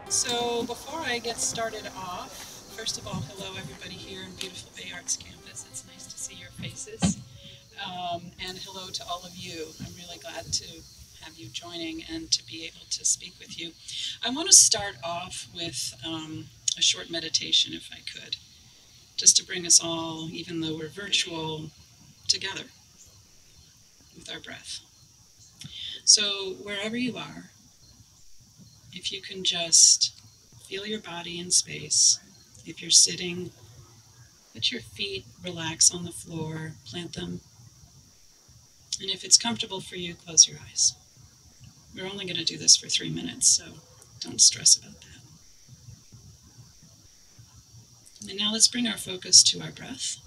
So before I get started off, first of all, hello everybody here in beautiful Bay Arts campus. It's nice to see your faces. And hello to all of you. I'm really glad to have you joining and to be able to speak with you. I want to start off with a short meditation, if I could, just to bring us all, even though we're virtual, together with our breath. So wherever you are, if you can just feel your body in space. If you're sitting, let your feet relax on the floor, plant them. And if it's comfortable for you, close your eyes. We're only going to do this for 3 minutes, so don't stress about that. And now let's bring our focus to our breath.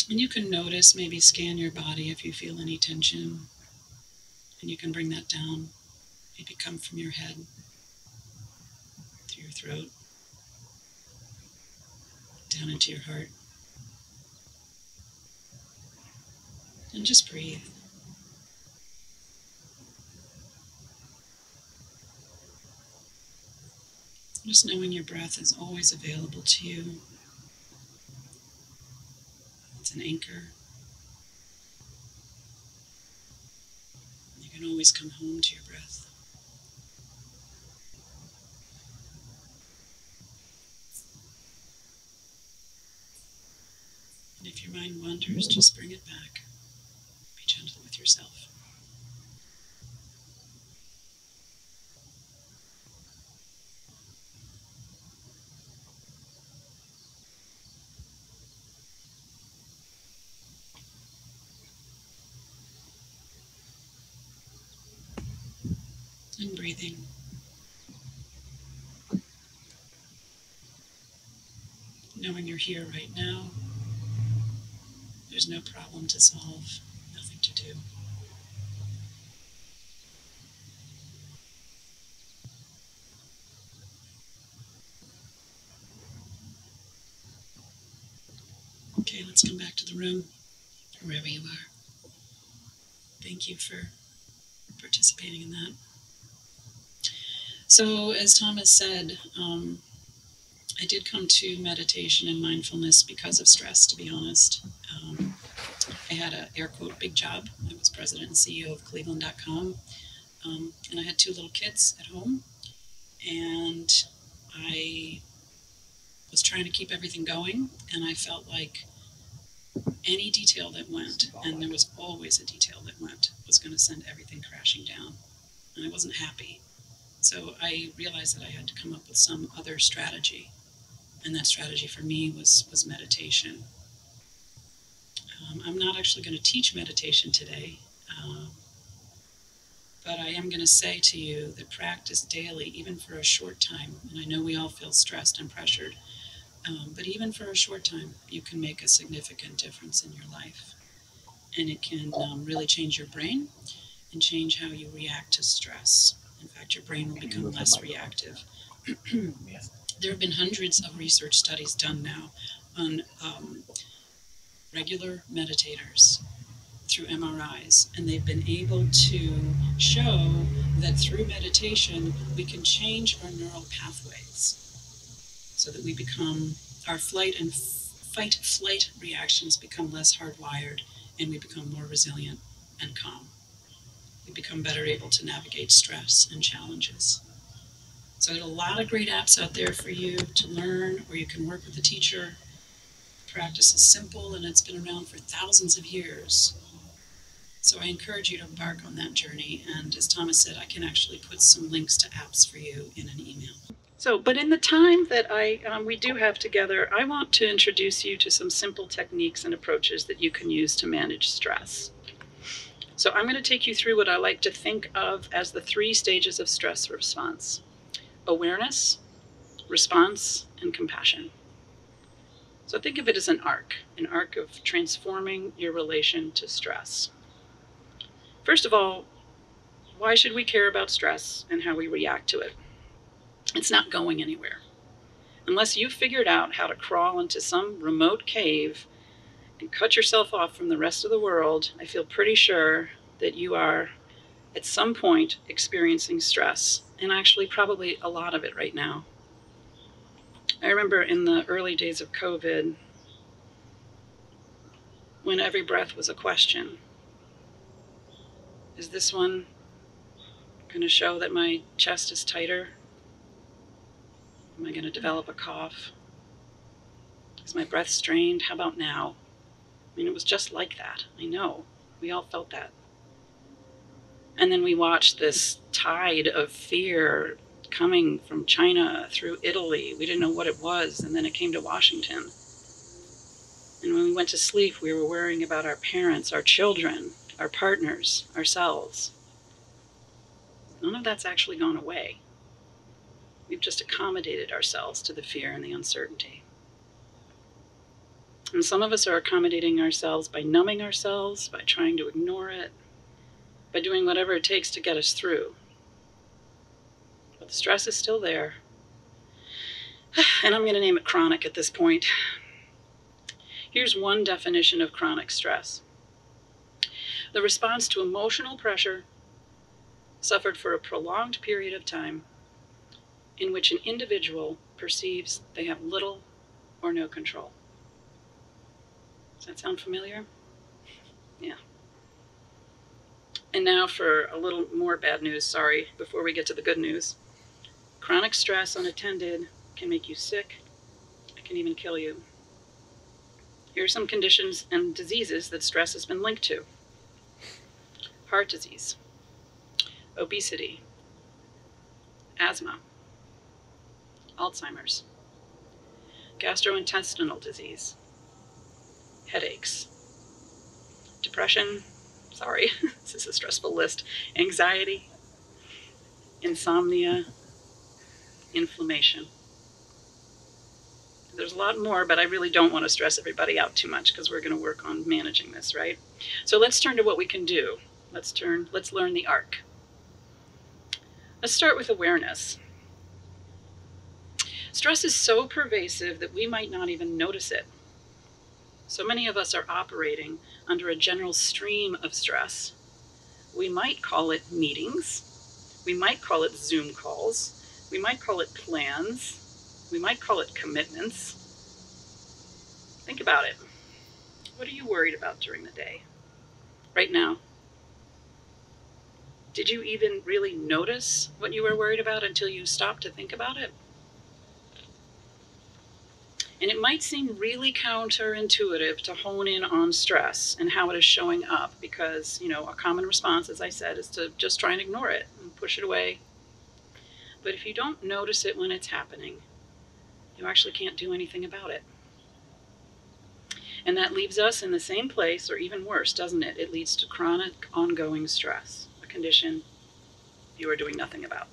And you can notice, maybe scan your body if you feel any tension. And you can bring that down. Maybe come from your head to your throat, down into your heart. And just breathe. Just knowing your breath is always available to you. It's an anchor. You can always come home to your breath. And if your mind wanders, just bring it back. Be gentle with yourself. And breathing. Knowing you're here right now. There's no problem to solve, nothing to do. Okay, let's come back to the room, wherever you are. Thank you for participating in that. So, as Thomas said, I did come to meditation and mindfulness because of stress, to be honest. I had a, air quote, big job. I was president and CEO of Cleveland.com, and I had 2 little kids at home, and I was trying to keep everything going, and I felt like any detail that went, and there was always a detail that went, was going to send everything crashing down, and I wasn't happy. So I realized that I had to come up with some other strategy, and that strategy for me was meditation. I'm not actually going to teach meditation today, but I am going to say to you that practice daily, even for a short time, and I know we all feel stressed and pressured, but even for a short time, you can make a significant difference in your life. And it can really change your brain and change how you react to stress. In fact, your brain will become less reactive. There have been hundreds of research studies done now on regular meditators through MRIs, and they've been able to show that through meditation we can change our neural pathways so that we become, our fight flight reactions become less hardwired, and we become more resilient and calm. We become better able to navigate stress and challenges. So there's a lot of great apps out there for you to learn, or you can work with a teacher. Practice is simple, and it's been around for thousands of years. So I encourage you to embark on that journey, and as Thomas said, I can actually put some links to apps for you in an email. So, but in the time that we do have together, I want to introduce you to some simple techniques and approaches that you can use to manage stress. So I'm going to take you through what I like to think of as the 3 stages of stress response: awareness, response, and compassion. So think of it as an arc of transforming your relation to stress. First of all, why should we care about stress and how we react to it? It's not going anywhere. Unless you've figured out how to crawl into some remote cave and cut yourself off from the rest of the world, I feel pretty sure that you are at some point experiencing stress, and actually probably a lot of it right now. I remember in the early days of COVID, when every breath was a question. Is this one going to show that my chest is tighter? Am I going to develop a cough? Is my breath strained? How about now? I mean, it was just like that. I know. We all felt that. And then we watched this tide of fear coming from China through Italy. We didn't know what it was, and then it came to Washington. And when we went to sleep, we were worrying about our parents, our children, our partners, ourselves. None of that's actually gone away. We've just accommodated ourselves to the fear and the uncertainty. And some of us are accommodating ourselves by numbing ourselves, by trying to ignore it, by doing whatever it takes to get us through. But the stress is still there. And I'm going to name it chronic at this point. Here's one definition of chronic stress: the response to emotional pressure suffered for a prolonged period of time in which an individual perceives they have little or no control. Does that sound familiar? Yeah. And now for a little more bad news, sorry, before we get to the good news. Chronic stress unattended can make you sick. It can even kill you. Here are some conditions and diseases that stress has been linked to: heart disease, obesity, asthma, Alzheimer's, gastrointestinal disease, headaches, depression, sorry, this is a stressful list, anxiety, insomnia, inflammation. There's a lot more, but I really don't want to stress everybody out too much because we're going to work on managing this, right? So let's turn to what we can do. Let's learn the arc. Let's start with awareness. Stress is so pervasive that we might not even notice it. So many of us are operating under a general stream of stress. We might call it meetings. We might call it Zoom calls. We might call it plans. We might call it commitments. Think about it. What are you worried about during the day? Right now? Did you even really notice what you were worried about until you stopped to think about it? And it might seem really counterintuitive to hone in on stress and how it is showing up because, a common response, as I said, is to just try and ignore it and push it away. But if you don't notice it when it's happening, you actually can't do anything about it. And that leaves us in the same place, or even worse, doesn't it? It leads to chronic, ongoing stress, a condition you are doing nothing about.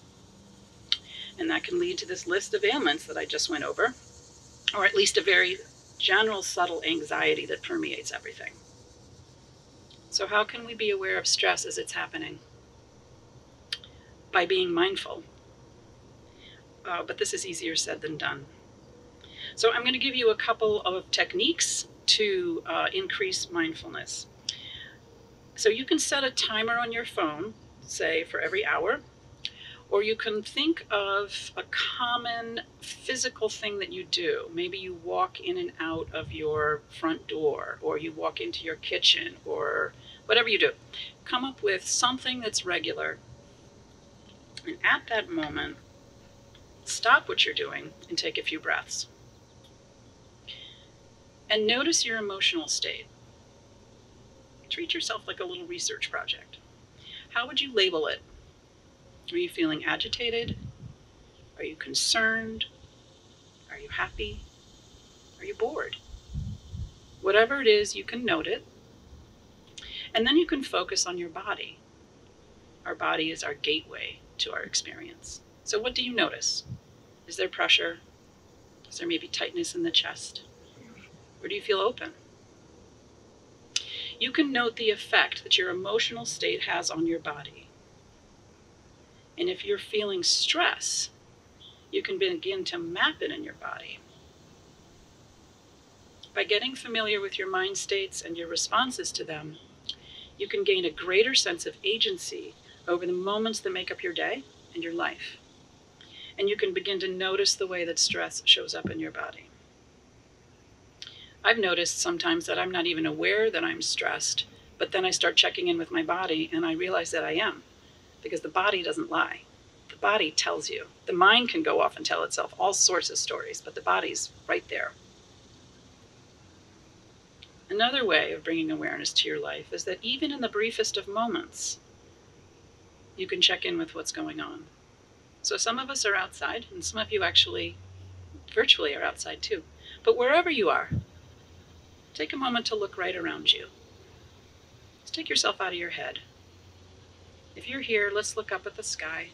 And that can lead to this list of ailments that I just went over, or at least a very general, subtle anxiety that permeates everything. So how can we be aware of stress as it's happening? By being mindful. But this is easier said than done. So I'm going to give you a couple of techniques to increase mindfulness. So you can set a timer on your phone, say for every hour, or you can think of a common physical thing that you do. Maybe you walk in and out of your front door, or you walk into your kitchen, or whatever you do. Come up with something that's regular. And at that moment, stop what you're doing and take a few breaths. And notice your emotional state. Treat yourself like a little research project. How would you label it? Are you feeling agitated? Are you concerned? Are you happy? Are you bored? Whatever it is, you can note it. And then you can focus on your body. Our body is our gateway to our experience. So what do you notice? Is there pressure? Is there maybe tightness in the chest? Or do you feel open? You can note the effect that your emotional state has on your body. And if you're feeling stress, you can begin to map it in your body. By getting familiar with your mind states and your responses to them, you can gain a greater sense of agency over the moments that make up your day and your life. And you can begin to notice the way that stress shows up in your body. I've noticed sometimes that I'm not even aware that I'm stressed, but then I start checking in with my body and I realize that I am, because the body doesn't lie. The body tells you. The mind can go off and tell itself all sorts of stories, but the body's right there. Another way of bringing awareness to your life is that even in the briefest of moments, you can check in with what's going on. So some of us are outside, and some of you actually virtually are outside too. But wherever you are, take a moment to look right around you. Just take yourself out of your head. If you're here, let's look up at the sky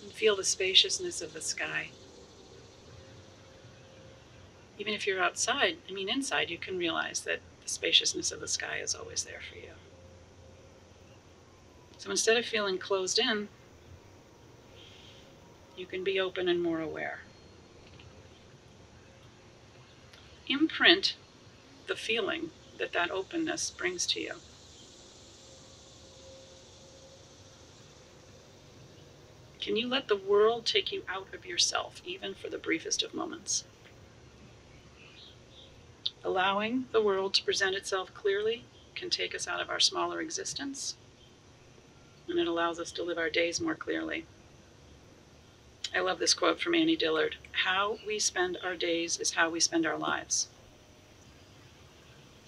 and feel the spaciousness of the sky. Even if you're outside, inside, you can realize that the spaciousness of the sky is always there for you. So instead of feeling closed in, you can be open and more aware. Imprint the feeling that that openness brings to you. Can you let the world take you out of yourself, even for the briefest of moments? Allowing the world to present itself clearly can take us out of our smaller existence, and it allows us to live our days more clearly. I love this quote from Annie Dillard. How we spend our days is how we spend our lives.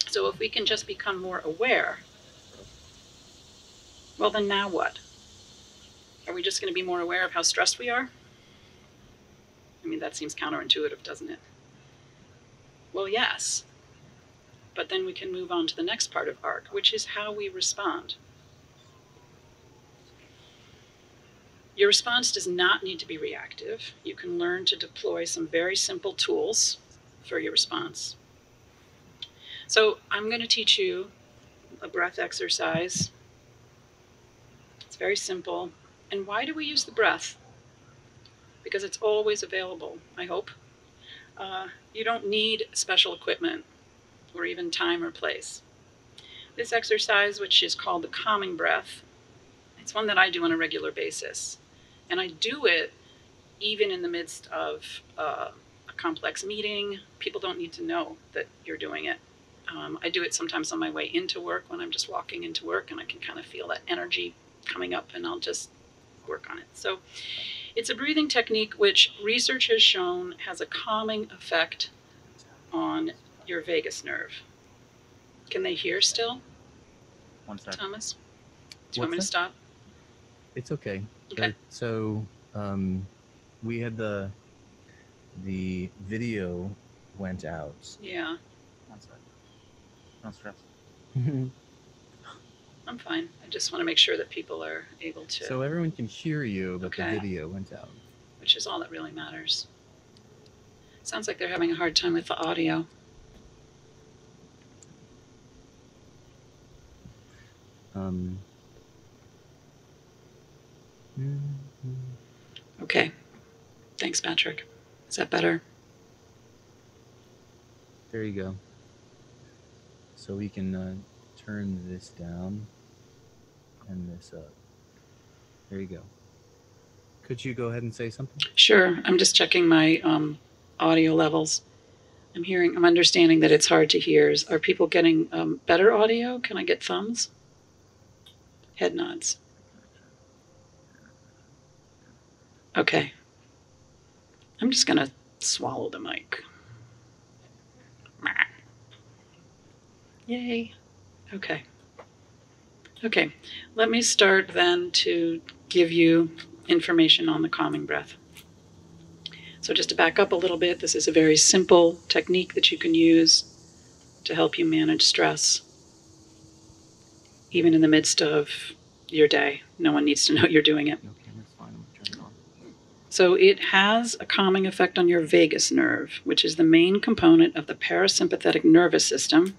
So if we can just become more aware, well, then now what? Are we just going to be more aware of how stressed we are? That seems counterintuitive, doesn't it? Well, yes. But then we can move on to the next part of ARC, which is how we respond. Your response does not need to be reactive. You can learn to deploy some very simple tools for your response. So I'm going to teach you a breath exercise. It's very simple. And why do we use the breath? Because it's always available, I hope. You don't need special equipment or even time or place. This exercise, which is called the calming breath, it's one that I do on a regular basis. And I do it even in the midst of a complex meeting. People don't need to know that you're doing it. I do it sometimes on my way into work when I'm just walking into work and I can kind of feel that energy coming up and I'll just work on it. So it's a breathing technique which research has shown has a calming effect on your vagus nerve. Can they hear still? One second. Thomas? Do you want me to stop? It's okay. Okay. So we had the video went out. Yeah. One second. Don't stress. I'm fine. I just want to make sure that people are able to. So everyone can hear you, but Okay. the video went out. Which is all that really matters. Sounds like they're having a hard time with the audio. Okay. Thanks, Patrick. Is that better? There you go. So we can turn this down and this up. There you go. Could you go ahead and say something? Sure. I'm just checking my audio levels. I'm understanding that it's hard to hear. Are people getting better audio? Can I get thumbs? Head nods. Okay. I'm just going to swallow the mic. Yay. Okay. Okay. Let me start then to give you information on the calming breath. So just to back up a little bit, this is a very simple technique that you can use to help you manage stress, even in the midst of your day. No one needs to know you're doing it. Okay, that's fine. I'm going to turn it on. So it has a calming effect on your vagus nerve, which is the main component of the parasympathetic nervous system,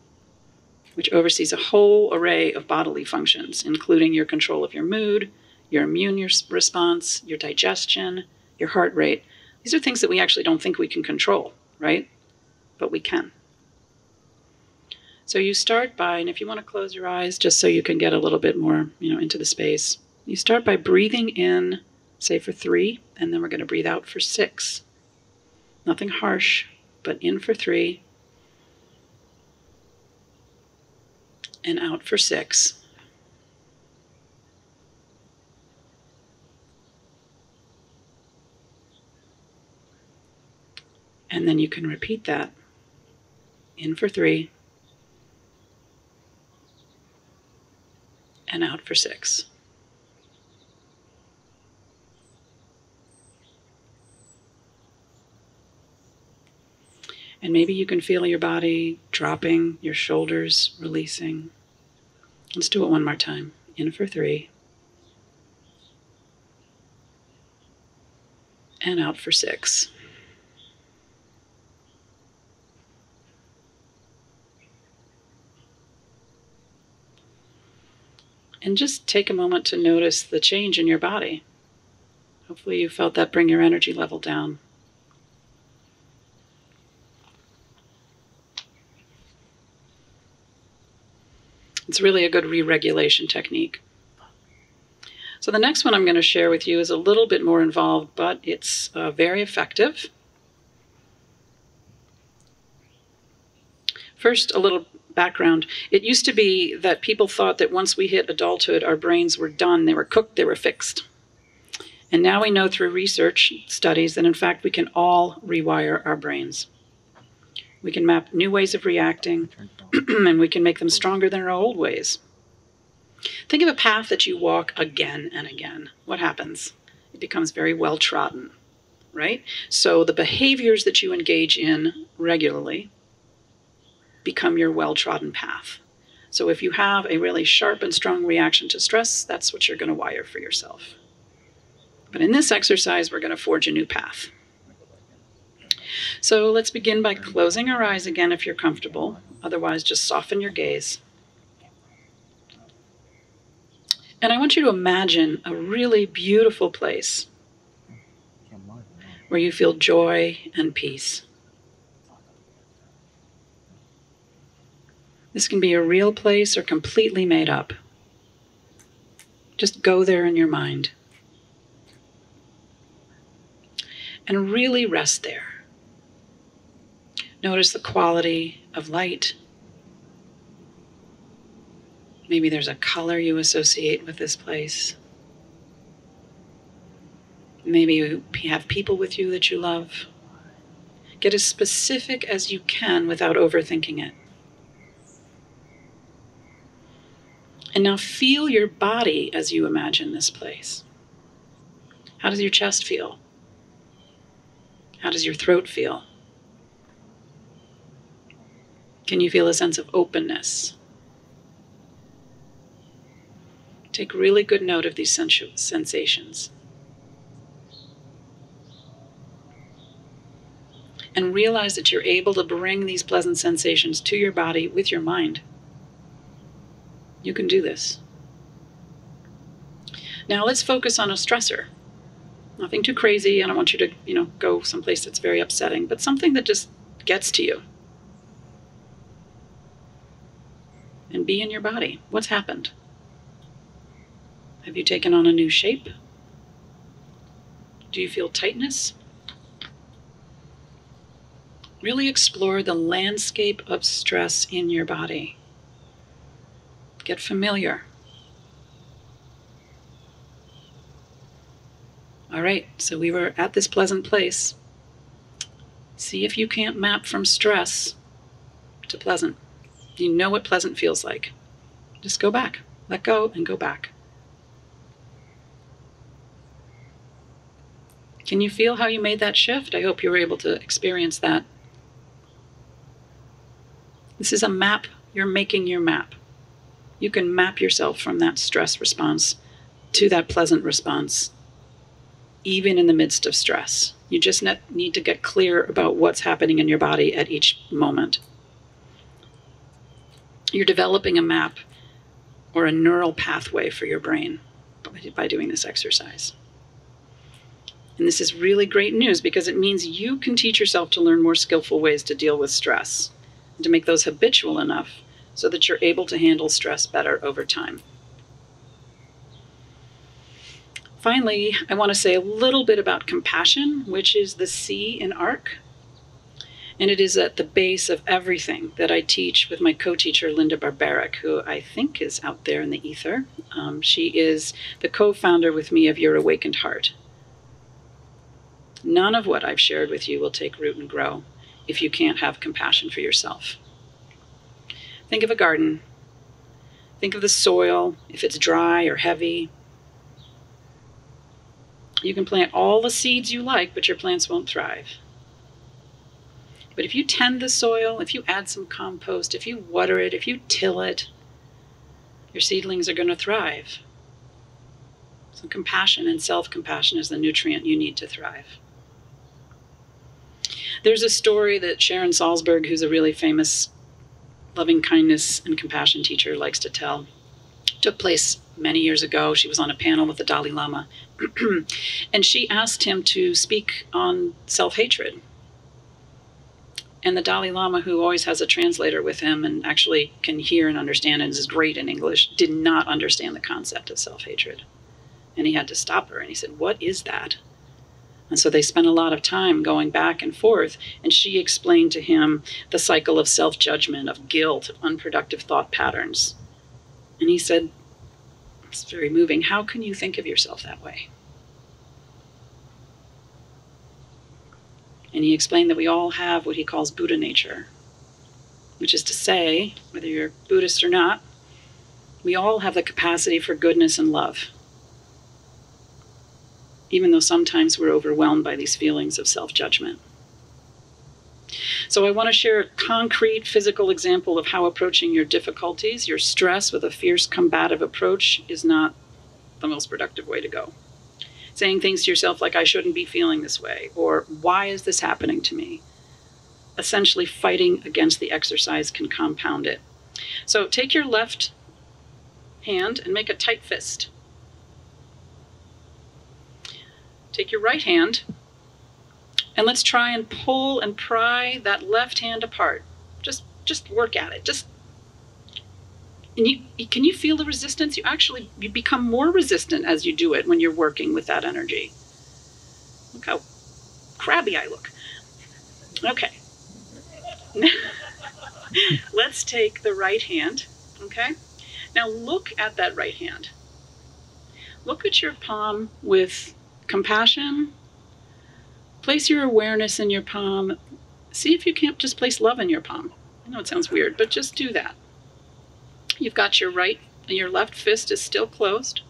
which oversees a whole array of bodily functions, including your control of your mood, your immune response, your digestion, your heart rate. These are things that we actually don't think we can control, right? But we can. So you start by, and if you want to close your eyes just so you can get a little bit more, into the space, you start by breathing in, say for 3, and then we're going to breathe out for 6. Nothing harsh, but in for 3 and out for 6. And then you can repeat that. In for 3 and out for 6. And maybe you can feel your body dropping, your shoulders releasing. Let's do it one more time. In for 3 and out for 6. And just take a moment to notice the change in your body. Hopefully you felt that bring your energy level down. It's really a good re-regulation technique. So the next one I'm going to share with you is a little bit more involved, but it's very effective. First, a little background. It used to be that people thought that once we hit adulthood, our brains were done, they were cooked, they were fixed. And now we know through research studies that in fact we can all rewire our brains. We can map new ways of reacting, and we can make them stronger than our old ways. Think of a path that you walk again and again. What happens? It becomes very well trodden, right? So the behaviors that you engage in regularly become your well-trodden path. So if you have a really sharp and strong reaction to stress, that's what you're going to wire for yourself. But in this exercise, we're going to forge a new path. So let's begin by closing our eyes again if you're comfortable. Otherwise, just soften your gaze. And I want you to imagine a really beautiful place where you feel joy and peace. This can be a real place or completely made up. Just go there in your mind. And really rest there. Notice the quality of light. Maybe there's a color you associate with this place. Maybe you have people with you that you love. Get as specific as you can without overthinking it. And now feel your body as you imagine this place. How does your chest feel? How does your throat feel? Can you feel a sense of openness? Take really good note of these sensations. And realize that you're able to bring these pleasant sensations to your body with your mind. You can do this. Now let's focus on a stressor. Nothing too crazy. I don't want you to, go someplace that's very upsetting, but something that just gets to you. And be in your body. What's happened? Have you taken on a new shape? Do you feel tightness? Really explore the landscape of stress in your body. Get familiar. All right, so we were at this pleasant place. See if you can't map from stress to pleasant. You know what pleasant feels like. Just go back. Let go and go back. Can you feel how you made that shift? I hope you were able to experience that. This is a map. You're making your map. You can map yourself from that stress response to that pleasant response, even in the midst of stress. You just need to get clear about what's happening in your body at each moment. You're developing a map or a neural pathway for your brain by doing this exercise. And this is really great news because it means you can teach yourself to learn more skillful ways to deal with stress and to make those habitual enough so that you're able to handle stress better over time. Finally, I want to say a little bit about compassion, which is the C in ARC. And it is at the base of everything that I teach with my co-teacher, Linda Barbaric, who I think is out there in the ether. She is the co-founder with me of Your Awakened Heart. None of what I've shared with you will take root and grow if you can't have compassion for yourself. Think of a garden. Think of the soil, if it's dry or heavy. You can plant all the seeds you like, but your plants won't thrive. But if you tend the soil, if you add some compost, if you water it, if you till it, your seedlings are going to thrive. So compassion and self-compassion is the nutrient you need to thrive. There's a story that Sharon Salzberg, who's a really famous loving kindness and compassion teacher, likes to tell. It took place many years ago. She was on a panel with the Dalai Lama, and she asked him to speak on self-hatred. And the Dalai Lama, who always has a translator with him and actually can hear and understand and is great in English, did not understand the concept of self-hatred. And he had to stop her, and he said, "What is that?" And so they spent a lot of time going back and forth, and she explained to him the cycle of self-judgment, of guilt, of unproductive thought patterns. And he said, it's very moving, "How can you think of yourself that way?" And he explained that we all have what he calls Buddha nature, which is to say, whether you're Buddhist or not, we all have the capacity for goodness and love, even though sometimes we're overwhelmed by these feelings of self-judgment. So I want to share a concrete physical example of how approaching your difficulties, your stress, with a fierce combative approach is not the most productive way to go. Saying things to yourself like, "I shouldn't be feeling this way," or "Why is this happening to me?" Essentially, fighting against the exercise can compound it. So take your left hand and make a tight fist. Take your right hand and let's try and pull and pry that left hand apart. Just work at it. Can you feel the resistance? You become more resistant as you do it when you're working with that energy. Look how crabby I look. Okay. Let's take the right hand, okay? Now look at that right hand. Look at your palm with compassion. Place your awareness in your palm. See if you can't just place love in your palm. I know it sounds weird, but just do that. You've got your left fist is still closed.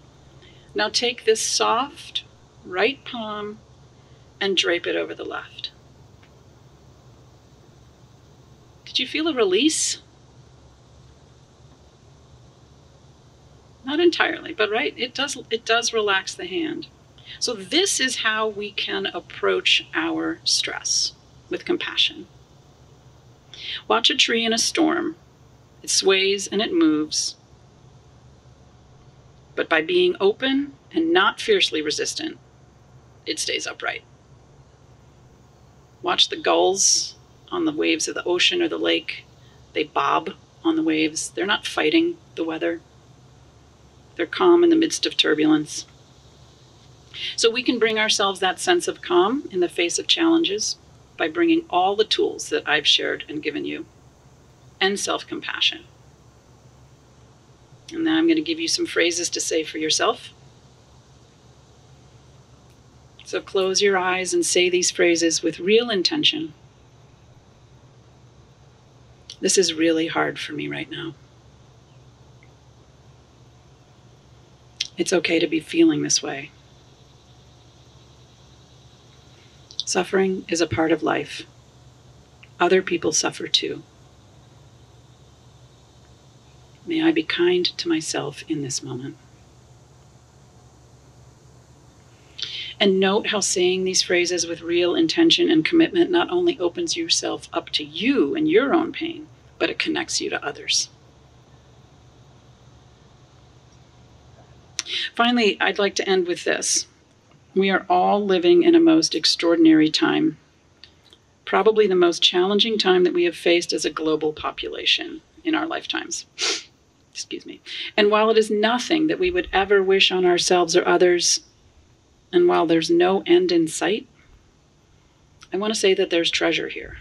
Now take this soft right palm and drape it over the left. Did you feel a release? Not entirely, but right, it does relax the hand. So this is how we can approach our stress, with compassion. Watch a tree in a storm. It sways and it moves. But by being open and not fiercely resistant, it stays upright. Watch the gulls on the waves of the ocean or the lake. They bob on the waves. They're not fighting the weather. They're calm in the midst of turbulence. So we can bring ourselves that sense of calm in the face of challenges by bringing all the tools that I've shared and given you, and self-compassion. And now I'm going to give you some phrases to say for yourself. So close your eyes and say these phrases with real intention. This is really hard for me right now. It's okay to be feeling this way. Suffering is a part of life. Other people suffer too. May I be kind to myself in this moment. And note how saying these phrases with real intention and commitment not only opens yourself up to you and your own pain, but it connects you to others. Finally, I'd like to end with this. We are all living in a most extraordinary time, probably the most challenging time that we have faced as a global population. in our lifetimes. Excuse me. And while it is nothing that we would ever wish on ourselves or others, and while there's no end in sight, I want to say that there's treasure here.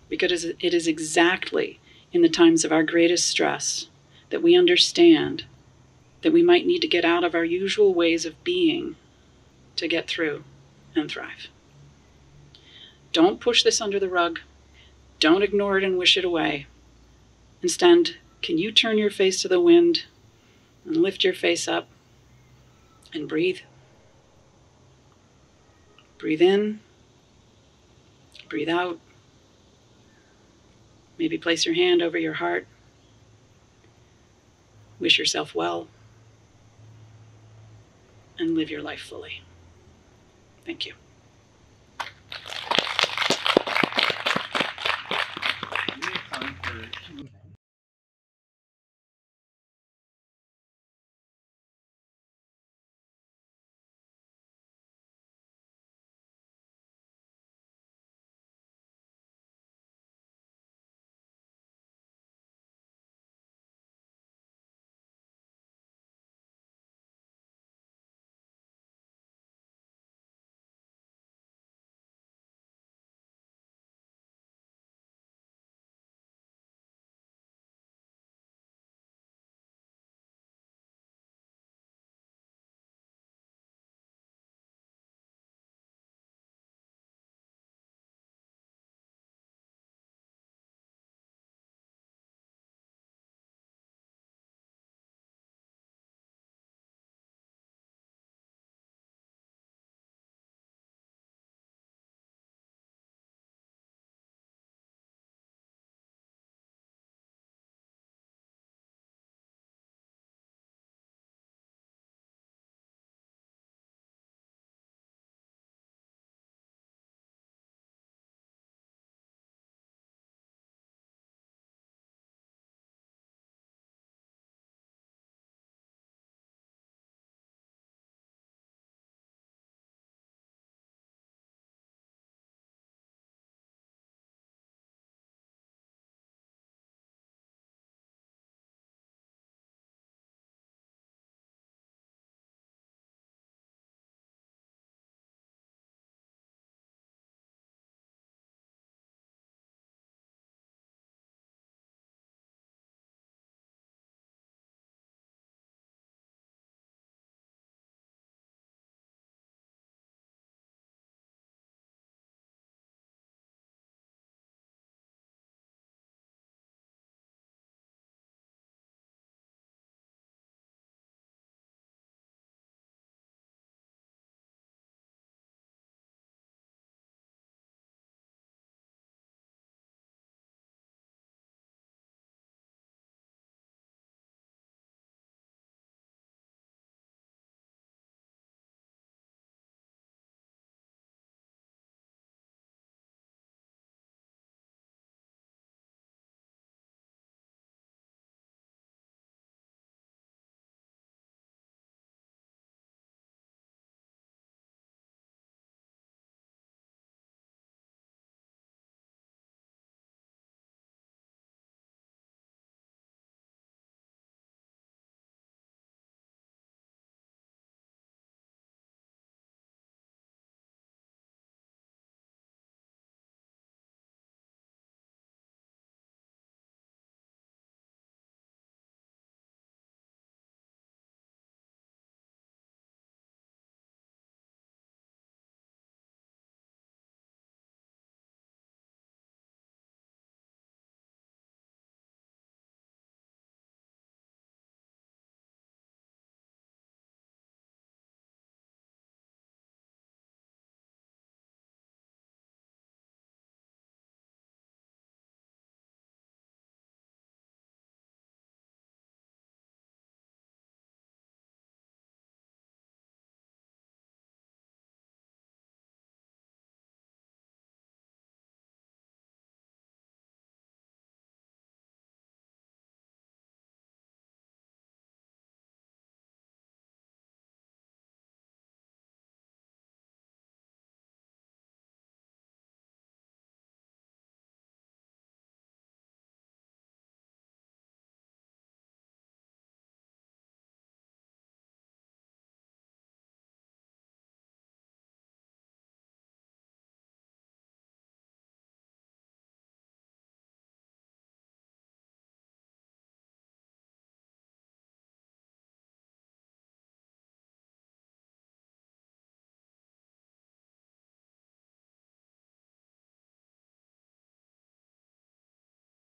Because it is exactly in the times of our greatest stress that we understand that we might need to get out of our usual ways of being to get through and thrive. Don't push this under the rug. Don't ignore it and wish it away. Instead, can you turn your face to the wind and lift your face up and breathe? Breathe in, breathe out. Maybe place your hand over your heart. Wish yourself well and live your life fully. Thank you.